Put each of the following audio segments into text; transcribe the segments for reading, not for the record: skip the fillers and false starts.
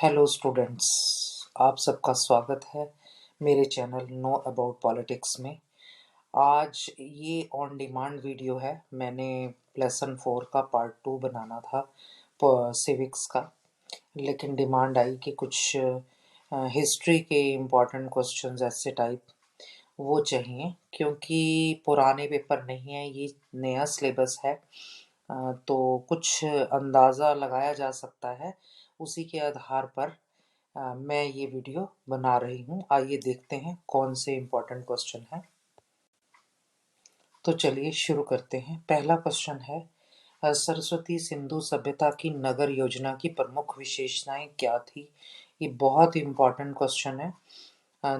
Hello students, आप सबका स्वागत है मेरे चैनल नो अबाउट पॉलिटिक्स में। आज ये ऑन डिमांड वीडियो है। मैंने लेसन 4 का पार्ट 2 बनाना था सिविक्स का, लेकिन डिमांड आई कि कुछ हिस्ट्री के इम्पोर्टेंट क्वेश्चंस ऐसे टाइप वो चाहिए, क्योंकि पुराने पेपर नहीं है, ये नया सिलेबस है। तो कुछ अंदाज़ा लगाया जा सकता है, उसी के आधार पर मैं ये वीडियो बना रही हूँ। आइए देखते हैं कौन से इम्पोर्टेंट क्वेश्चन हैं। तो चलिए शुरू करते हैं। पहला क्वेश्चन है, सरस्वती सिंधु सभ्यता की नगर योजना की प्रमुख विशेषताएं क्या थी। ये बहुत इम्पोर्टेंट क्वेश्चन है।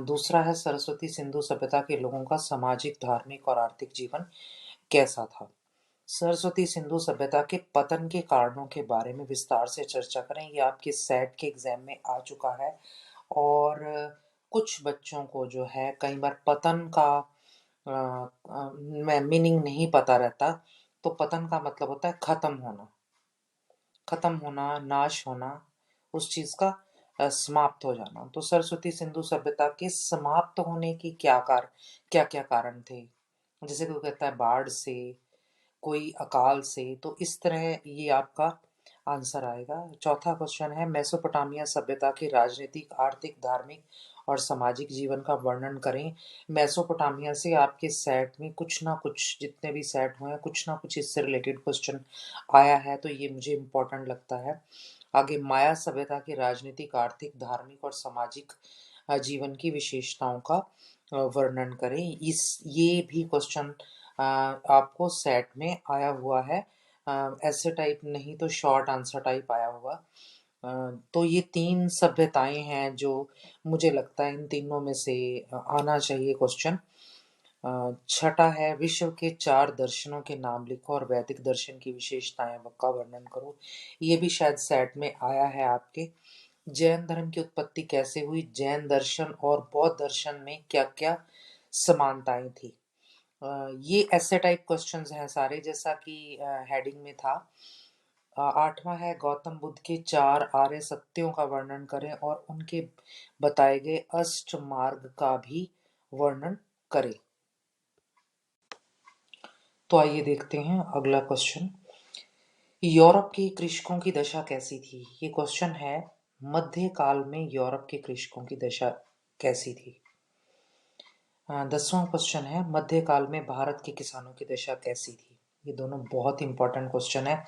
दूसरा है, सरस्वती सिंधु सभ्यता के लोगों का सामाजिक, धार्मिक और आर्थिक जीवन कैसा था। सरस्वती सिंधु सभ्यता के पतन के कारणों के बारे में विस्तार से चर्चा करें। ये आपके सेट के एग्जाम में आ चुका है। और कुछ बच्चों को जो है कई बार पतन का मीनिंग नहीं पता रहता। तो पतन का मतलब होता है खत्म होना, नाश होना, उस चीज का समाप्त हो जाना। तो सरस्वती सिंधु सभ्यता के समाप्त होने की क्या क्या कारण थे। जैसे कोई कहता है बाढ़ से, कोई अकाल से, तो इस तरह ये आपका आंसर आएगा। चौथा क्वेश्चन है, मेसोपोटामिया सभ्यता के राजनीतिक, आर्थिक, धार्मिक और सामाजिक जीवन का वर्णन करें। मेसोपोटामिया से आपके सेट में कुछ ना कुछ, जितने भी सेट हुए हैं, कुछ ना कुछ इससे रिलेटेड क्वेश्चन आया है, तो ये मुझे इम्पोर्टेंट लगता है। आगे, माया सभ्यता के राजनीतिक, आर्थिक, धार्मिक और सामाजिक जीवन की विशेषताओं का वर्णन करें। ये भी क्वेश्चन आपको सेट में आया हुआ है। ऐसे टाइप नहीं तो शॉर्ट आंसर टाइप आया हुआ। तो ये तीन सभ्यताएं हैं जो मुझे लगता है इन तीनों में से आना चाहिए क्वेश्चन। छठा है, विश्व के 4 दर्शनों के नाम लिखो और वैदिक दर्शन की विशेषताएं का वर्णन करो। ये भी शायद सेट में आया है आपके। जैन धर्म की उत्पत्ति कैसे हुई, जैन दर्शन और बौद्ध दर्शन में क्या क्या समानताएं थी। ये ऐसे टाइप क्वेश्चंस हैं सारे, जैसा कि हेडिंग में था। आठवां है, गौतम बुद्ध के 4 आर्य सत्यों का वर्णन करें और उनके बताए गए अष्ट मार्ग का भी वर्णन करें। तो आइए देखते हैं अगला क्वेश्चन। यूरोप के कृषकों की दशा कैसी थी। ये क्वेश्चन है, मध्य काल में यूरोप के कृषकों की दशा कैसी थी। 10वां क्वेश्चन है, मध्यकाल में भारत के किसानों की दशा कैसी थी। ये दोनों बहुत इंपॉर्टेंट क्वेश्चन है।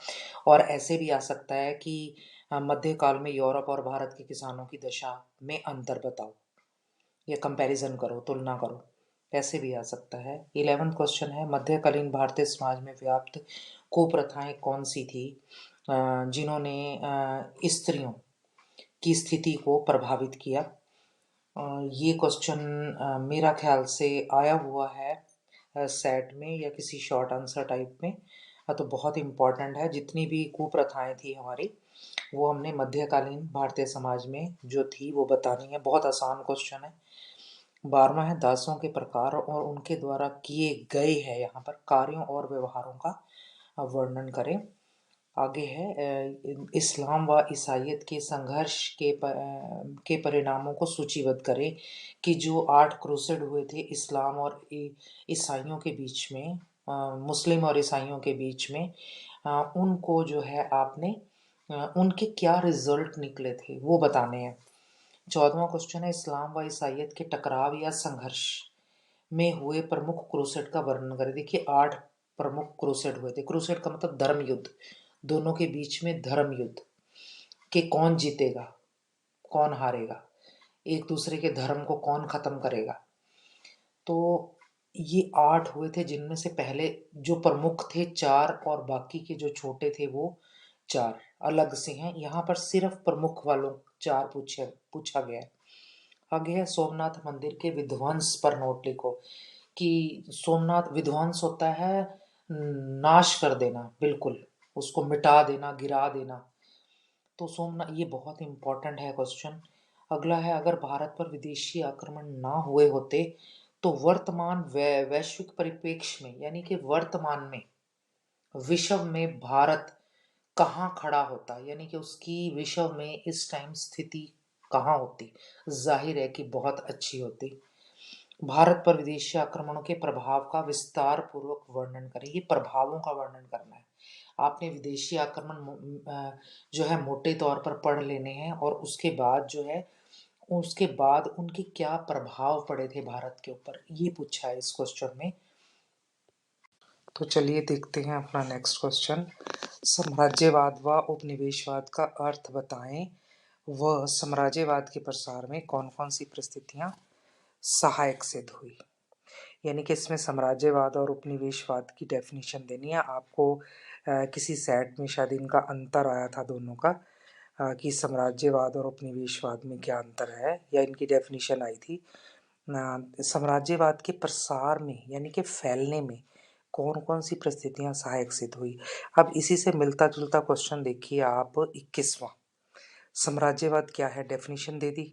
और ऐसे भी आ सकता है कि मध्यकाल में यूरोप और भारत के किसानों की दशा में अंतर बताओ, या कंपैरिजन करो, तुलना करो। ऐसे भी आ सकता है। 11वां क्वेश्चन है, मध्यकालीन भारतीय समाज में व्याप्त कुप्रथाएं कौन सी थी जिन्होंने स्त्रियों की स्थिति को प्रभावित किया। ये क्वेश्चन मेरा ख्याल से आया हुआ है सेट में या किसी शॉर्ट आंसर टाइप में। तो बहुत इम्पोर्टेंट है। जितनी भी कुप्रथाएं थी हमारी, वो हमने मध्यकालीन भारतीय समाज में जो थी वो बतानी है। बहुत आसान क्वेश्चन है। 12वां है, दासों के प्रकार और उनके द्वारा किए गए हैं यहाँ पर कार्यों और व्यवहारों का वर्णन करें। आगे है, इस्लाम व ईसाइयत के संघर्ष के परिणामों को सूचीबद्ध करें। कि जो 8 क्रूसेड हुए थे इस्लाम और ईसाइयों के बीच में, मुस्लिम और ईसाइयों के बीच में, उनको जो है आपने उनके क्या रिजल्ट निकले थे वो बताने हैं। 14वां क्वेश्चन है, इस्लाम व ईसाइयत के टकराव या संघर्ष में हुए प्रमुख क्रूसेड का वर्णन करें। देखिए 8 प्रमुख क्रूसेड हुए थे। क्रूसेड का मतलब धर्म युद्ध, दोनों के बीच में धर्म युद्ध कि कौन जीतेगा, कौन हारेगा, एक दूसरे के धर्म को कौन खत्म करेगा। तो ये 8 हुए थे, जिनमें से पहले जो प्रमुख थे 4 और बाकी के जो छोटे थे वो 4 अलग से हैं। यहाँ पर सिर्फ प्रमुख वालों 4 पूछा गया है। आगे है, सोमनाथ मंदिर के विध्वंस पर नोट लिखो। कि सोमनाथ विध्वंस होता है नाश कर देना, बिल्कुल उसको मिटा देना, गिरा देना। तो सोमनाथ, ये बहुत इंपॉर्टेंट है क्वेश्चन। अगला है, अगर भारत पर विदेशी आक्रमण ना हुए होते तो वर्तमान वैश्विक परिप्रेक्ष्य में, यानी कि वर्तमान में विश्व में भारत कहाँ खड़ा होता, यानी कि उसकी विश्व में इस टाइम स्थिति कहाँ होती। जाहिर है कि बहुत अच्छी होती। भारत पर विदेशी आक्रमणों के प्रभाव का विस्तार पूर्वक वर्णन करें। ये प्रभावों का वर्णन करना है। आपने विदेशी आक्रमण जो है मोटे तौर पर पढ़ लेने हैं, और उसके बाद जो है उसके बाद उनके क्या प्रभाव पड़े थे भारत के ऊपर, ये पूछा है इस क्वेश्चन में। तो चलिए देखते हैं अपना नेक्स्ट क्वेश्चन। साम्राज्यवाद व उपनिवेशवाद का अर्थ बताएं, वह साम्राज्यवाद के प्रसार में कौन कौन सी परिस्थितियां सहायक सिद्ध हुई। यानी कि इसमें साम्राज्यवाद और उपनिवेशवाद की डेफिनेशन देनी है आपको। किसी सेट में शायद इनका अंतर आया था दोनों का, कि साम्राज्यवाद और उपनिवेशवाद में क्या अंतर है, या इनकी डेफिनेशन आई थी। साम्राज्यवाद के प्रसार में यानी कि फैलने में कौन कौन सी परिस्थितियां सहायक सिद्ध हुई। अब इसी से मिलता जुलता क्वेश्चन देखिए आप, 21वां। साम्राज्यवाद क्या है, डेफिनेशन दे दी।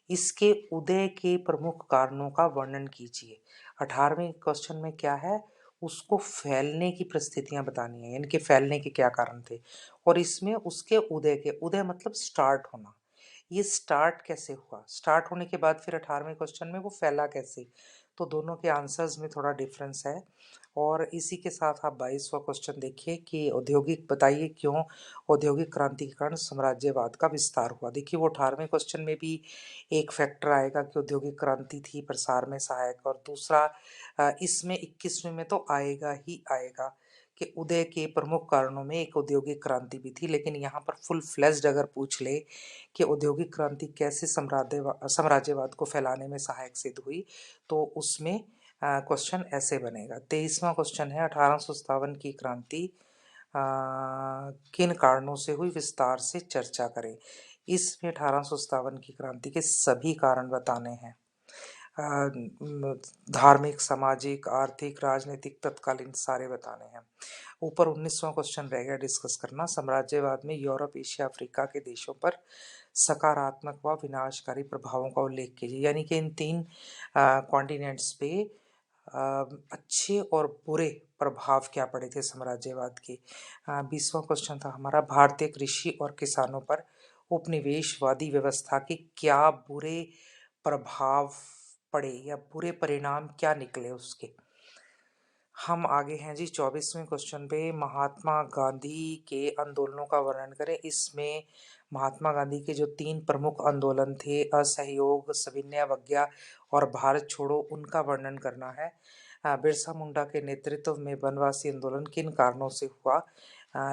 इसके उदय के प्रमुख कारणों का वर्णन कीजिए। 18वें क्वेश्चन में क्या है, उसको फैलने की परिस्थितियां बतानी है, यानी कि फैलने के क्या कारण थे। और इसमें उसके उदय के, उदय मतलब स्टार्ट होना, ये स्टार्ट कैसे हुआ, स्टार्ट होने के बाद फिर 18वें क्वेश्चन में वो फैला कैसे। तो दोनों के आंसर्स में थोड़ा डिफरेंस है। और इसी के साथ आप 22वां क्वेश्चन देखिए कि औद्योगिक, बताइए क्यों औद्योगिक क्रांति के कारण साम्राज्यवाद का विस्तार हुआ। देखिए वो 18वें क्वेश्चन में भी एक फैक्टर आएगा कि औद्योगिक क्रांति थी प्रसार में सहायक, और दूसरा इसमें 21वें में तो आएगा ही आएगा कि उदय के प्रमुख कारणों में एक औद्योगिक क्रांति भी थी। लेकिन यहाँ पर फुल फ्लेज्ड अगर पूछ ले कि औद्योगिक क्रांति कैसे साम्राज्यवाद को फैलाने में सहायक सिद्ध हुई, तो उसमें क्वेश्चन ऐसे बनेगा। 23वां क्वेश्चन है, 1857 की क्रांति किन कारणों से हुई, विस्तार से चर्चा करें। इसमें 1857 की क्रांति के सभी कारण बताने हैं। धार्मिक, सामाजिक, आर्थिक, राजनीतिक, तत्कालीन सारे बताने हैं। ऊपर 19वां क्वेश्चन रह गया डिस्कस करना। साम्राज्यवाद में यूरोप, एशिया, अफ्रीका के देशों पर सकारात्मक व विनाशकारी प्रभावों का उल्लेख कीजिए। यानी कि इन तीन कॉन्टिनेंट्स पे अच्छे और बुरे प्रभाव क्या पड़े थे साम्राज्यवाद के। 20वां क्वेश्चन था हमारा, भारतीय कृषि और किसानों पर उपनिवेशवादी व्यवस्था के क्या बुरे प्रभाव पड़े, या बुरे परिणाम क्या निकले उसके। हम आगे हैं जी 24वें क्वेश्चन पे, महात्मा गांधी के आंदोलनों का वर्णन करें। इसमें महात्मा गांधी के जो 3 प्रमुख आंदोलन थे, असहयोग, सविनय अवज्ञा और भारत छोड़ो, उनका वर्णन करना है। बिरसा मुंडा के नेतृत्व में वनवासी आंदोलन किन कारणों से हुआ।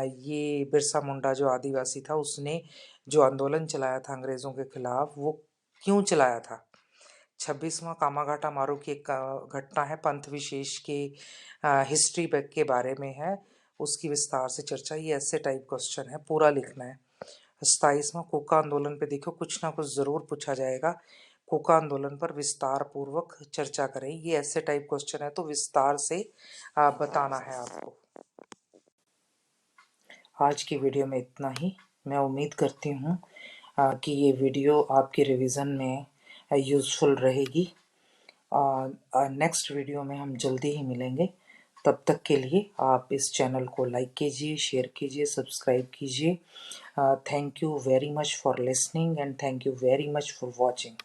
ये बिरसा मुंडा जो आदिवासी था, उसने जो आंदोलन चलाया था अंग्रेजों के खिलाफ, वो क्यों चलाया था। 26वां कामाघाटा मारू की एक घटना है, पंथ विशेष के हिस्ट्री के बारे में है, उसकी विस्तार से चर्चा। ये ऐसे टाइप क्वेश्चन है, पूरा लिखना है। 27वां कोका आंदोलन पे देखो कुछ ना कुछ जरूर पूछा जाएगा। कोका आंदोलन पर विस्तार पूर्वक चर्चा करें। ये ऐसे टाइप क्वेश्चन है, तो विस्तार से बताना है आपको। आज की वीडियो में इतना ही। मैं उम्मीद करती हूँ कि ये वीडियो आपके रिवीजन में यूज़फुल रहेगी। नेक्स्ट वीडियो में हम जल्दी ही मिलेंगे। तब तक के लिए आप इस चैनल को लाइक कीजिए, शेयर कीजिए, सब्सक्राइब कीजिए। Thank you very much for listening and thank you very much for watching.